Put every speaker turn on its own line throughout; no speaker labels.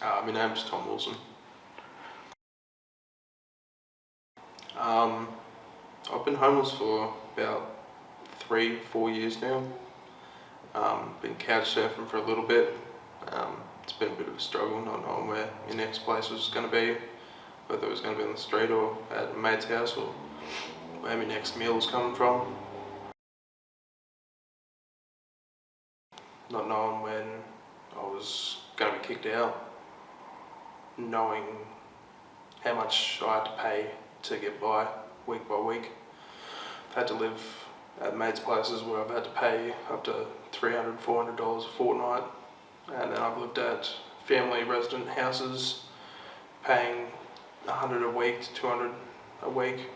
My name's Tom Wilson. Um, I've been homeless for about 3-4 years now. Been couch surfing for a little bit. It's been a bit of a struggle not knowing where your next place was going to be, whether it was going to be on the street or at a mate's house or where my next meal was coming from. Not knowing when I was going to be kicked out. Knowing how much I had to pay to get by week by week. I've had to live at mates' places where I've had to pay up to $300, $400 a fortnight, and then I've lived at family resident houses paying $100 a week to $200 a week.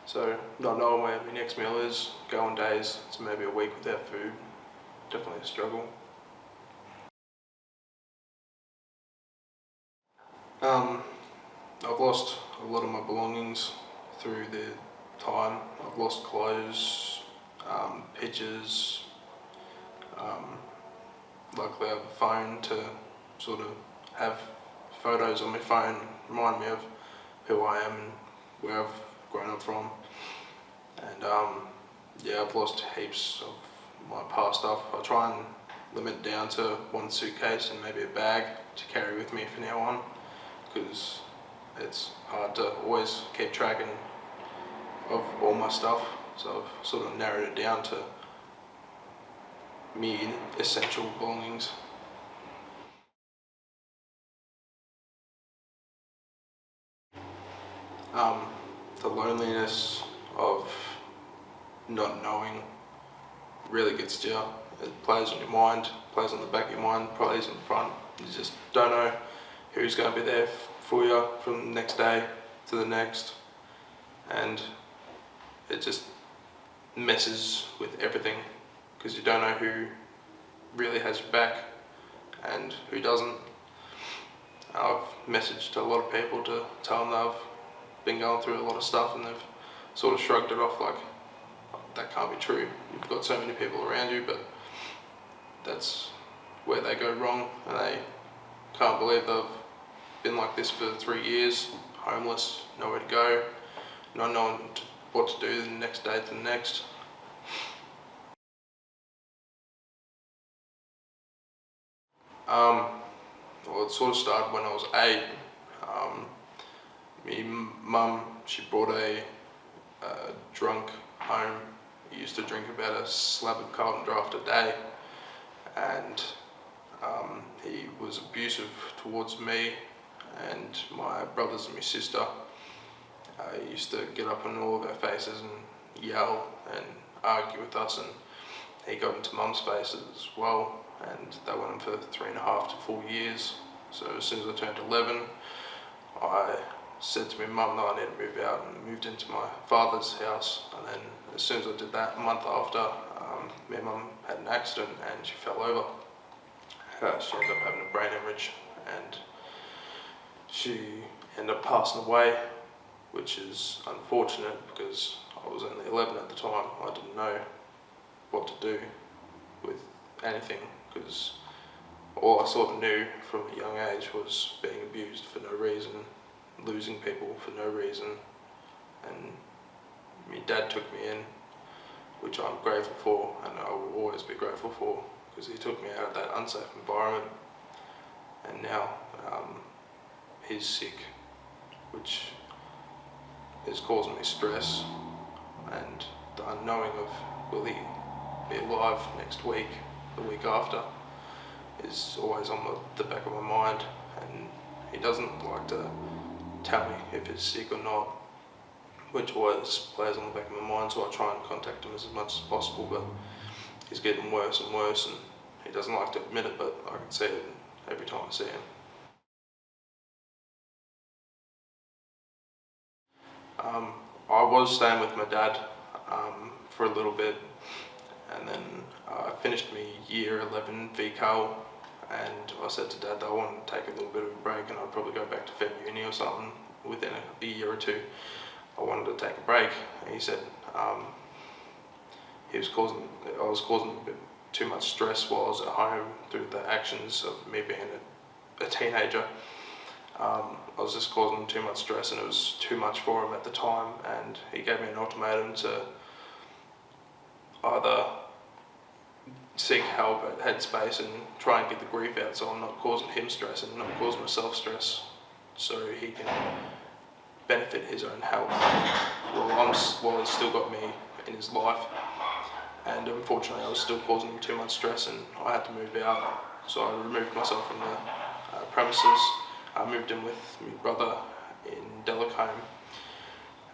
So not knowing where my next meal is, going days to maybe a week without food, definitely a struggle. I've lost a lot of my belongings through the time. I've lost clothes, pictures. Luckily I have a phone to sort of have photos on my phone remind me of who I am and where I've grown up from. And yeah, I've lost heaps of my past stuff. I try and limit it down to one suitcase and maybe a bag to carry with me from now on, because it's hard to always keep tracking of all my stuff. So I've sort of narrowed it down to me essential belongings. The loneliness of not knowing really gets to you. It plays on your mind, plays on the back of your mind, plays in front. You just don't know who's going to be there for you from the next day to the next, and it just messes with everything because you don't know who really has your back and who doesn't. I've messaged a lot of people to tell them they've been going through a lot of stuff, and they've sort of shrugged it off like, "Oh, that can't be true. You've got so many people around you," but that's where they go wrong, and they can't believe they've been like this for 3 years, homeless, nowhere to go, not knowing what to do the next day to the next. Well, it sort of started when I was 8. My mum, she brought a drunk home. He used to drink about a slab of Carlton Draft a day, and he was abusive towards me and my brothers and my sister. He used to get up in all of our faces and yell and argue with us, and he got into mum's faces as well, and they went on for 3.5 to 4 years. So as soon as I turned 11, I said to my mum that I need to move out, and moved into my father's house. And then as soon as I did that, a month after, my mum had an accident and she fell over. She ended up having a brain hemorrhage, and she ended up passing away, which is unfortunate because I was only 11 at the time. I didn't know what to do with anything, because all I sort of knew from a young age was being abused for no reason, losing people for no reason, and my dad took me in, which I'm grateful for, and I will always be grateful for, because he took me out of that unsafe environment. And now he's sick, which is causing me stress, and the unknowing of will he be alive next week, the week after, is always on the back of my mind. And he doesn't like to tell me if he's sick or not, which always plays on the back of my mind, so I try and contact him as much as possible, but he's getting worse and worse, and he doesn't like to admit it, but I can see it every time I see him. I was staying with my dad for a little bit, and then I finished my year 11 VCAL, and I said to Dad that I wanted to take a little bit of a break, and I'd probably go back to Feb Uni or something within a year or two. I wanted to take a break, and he said I was causing a bit too much stress while I was at home through the actions of me being a teenager. I was just causing him too much stress, and it was too much for him at the time, and he gave me an ultimatum to either seek help at Headspace and try and get the grief out so I'm not causing him stress and not causing myself stress, so he can benefit his own health while he's still got me in his life. And unfortunately I was still causing him too much stress, and I had to move out, so I removed myself from the premises. I moved in with my brother in Delacombe,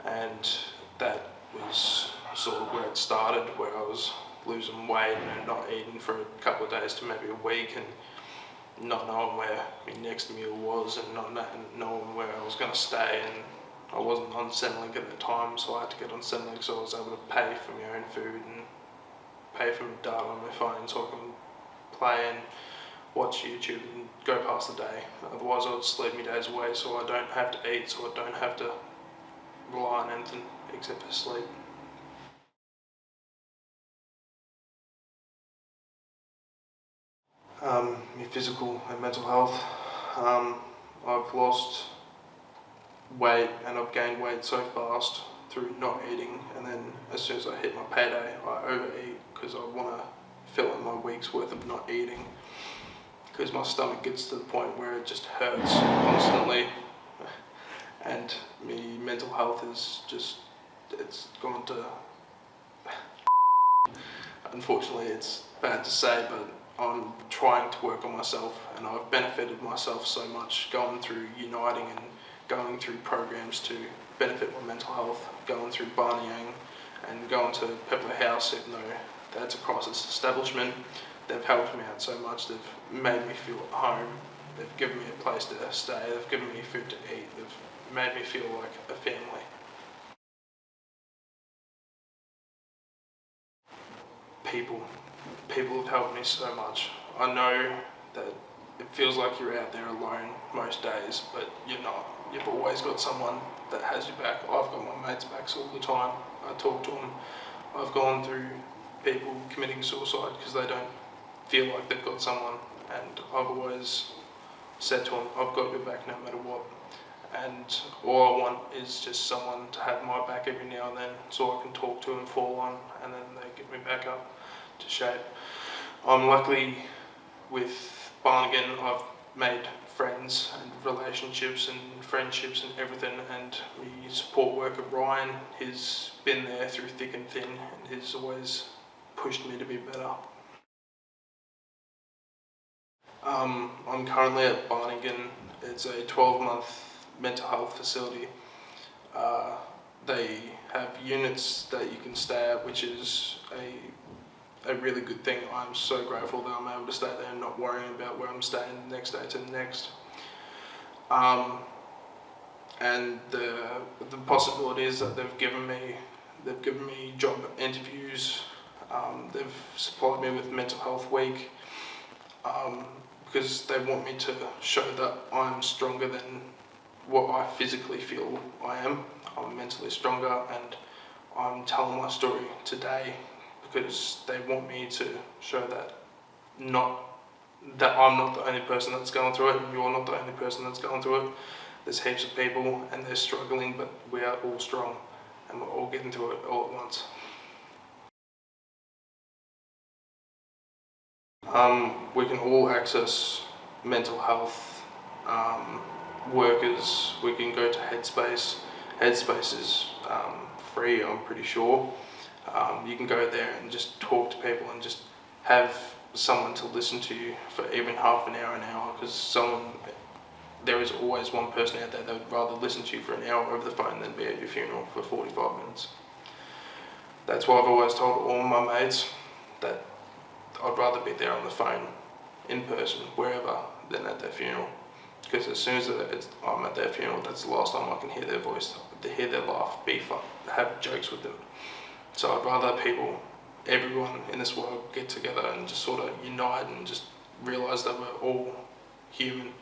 and that was sort of where it started, where I was losing weight and not eating for a couple of days to maybe a week, and not knowing where my next meal was, and not knowing where I was going to stay. And I wasn't on Centrelink at the time, so I had to get on Centrelink so I was able to pay for my own food and pay for my data on my phone so I can play and watch YouTube and go past the day. Otherwise I would sleep my days away, so I don't have to eat, so I don't have to rely on anything except for sleep. My physical and mental health. I've lost weight and I've gained weight so fast through not eating, and then as soon as I hit my payday I overeat because I want to fill in my week's worth of not eating, because my stomach gets to the point where it just hurts constantly, and my mental health is just, it's gone to unfortunately it's bad to say, but I'm trying to work on myself, and I've benefited myself so much going through Uniting and going through programs to benefit my mental health, going through Barney Yang and going to Pepper House, even though that's a crisis establishment. They've helped me out so much. They've made me feel at home. They've given me a place to stay. They've given me food to eat. They've made me feel like a family. People have helped me so much. I know that it feels like you're out there alone most days, but you're not. You've always got someone that has your back. I've got my mates' backs all the time. I talk to them. I've gone through people committing suicide because they don't feel like they've got someone, and I've always said to them, I've got your back no matter what, and all I want is just someone to have my back every now and then so I can talk to and fall on, and then they get me back up to shape. I'm lucky with Barnigan. I've made friends and relationships and friendships and everything, and my support worker Ryan has been there through thick and thin and has always pushed me to be better. I'm currently at Barnigan. It's a 12-month mental health facility. They have units that you can stay at, which is a really good thing. I'm so grateful that I'm able to stay there and not worrying about where I'm staying the next day to the next. And the possibilities that they've given me job interviews. They've supplied me with Mental Health Week, because they want me to show that I'm stronger than what I physically feel I am. I'm mentally stronger, and I'm telling my story today because they want me to show that I'm not the only person that's going through it, and you're not the only person that's going through it. There's heaps of people and they're struggling, but we are all strong and we're all getting through it all at once. We can all access mental health workers. We can go to Headspace. Headspace is free, I'm pretty sure. You can go there and just talk to people and just have someone to listen to you for even half an hour, because there is always one person out there that would rather listen to you for an hour over the phone than be at your funeral for 45 minutes. That's why I've always told all my mates that I'd rather be there on the phone, in person, wherever, than at their funeral. Because as soon as I'm at their funeral, that's the last time I can hear their voice, to hear their laugh, be fun, have jokes with them. So I'd rather everyone in this world get together and just sort of unite and just realise that we're all human.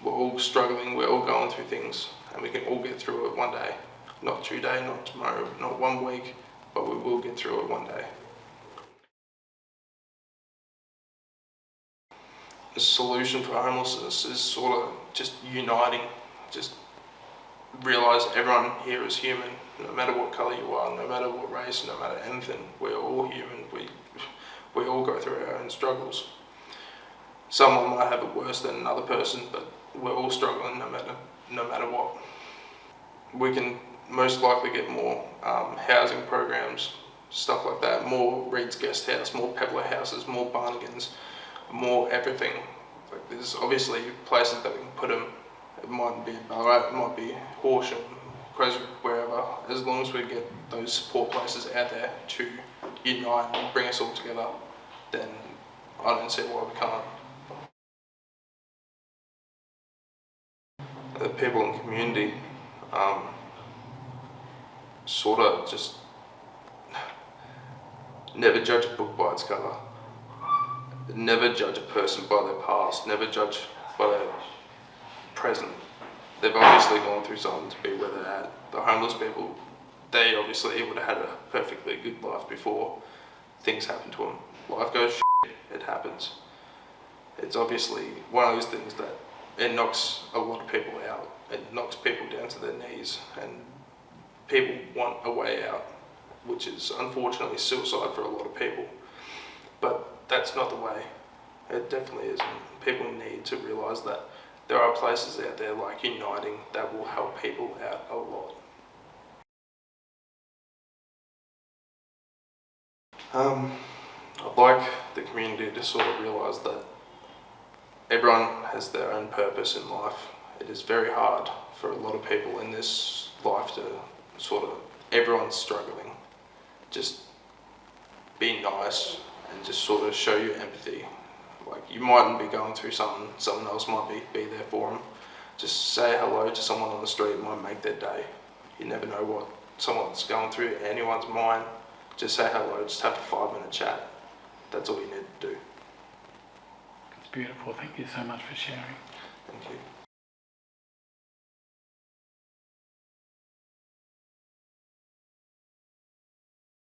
We're all struggling, we're all going through things, and we can all get through it one day. Not today, not tomorrow, not 1 week, but we will get through it one day. the solution for homelessness is sort of just uniting, just realise everyone here is human, no matter what colour you are, no matter what race, no matter anything. We're all human. We all go through our own struggles. Someone might have it worse than another person, but we're all struggling no matter what. We can most likely get more housing programs, stuff like that, more Reed's Guest House, more Pebbler houses, more Barnigans, more everything. Like, there's obviously places that we can put them. It might be Ballarat, it might be Horsham, Creswick, wherever. As long as we get those support places out there to unite and bring us all together, then I don't see why we can't. The people in the community sort of just never judge a book by its cover. Never judge a person by their past. Never judge by their present. They've obviously gone through something to be where they're at. The homeless people, they obviously would have had a perfectly good life before things happen to them. Life goes shit, it happens. It's obviously one of those things that it knocks a lot of people out. It knocks people down to their knees, and people want a way out, which is unfortunately suicide for a lot of people. But that's not the way. It definitely isn't. People need to realise that there are places out there like Uniting that will help people out a lot. I'd like the community to sort of realise that everyone has their own purpose in life. It is very hard for a lot of people in this life to sort of, everyone's struggling. Just be nice and just sort of show your empathy. Like, you mightn't be going through something, someone else might be there for them. Just say hello to someone on the street, it might make their day. You never know what someone's going through, anyone's mind. Just say hello, just have a 5-minute chat. That's all you need to do.
It's beautiful. Thank you so much for sharing.
Thank you.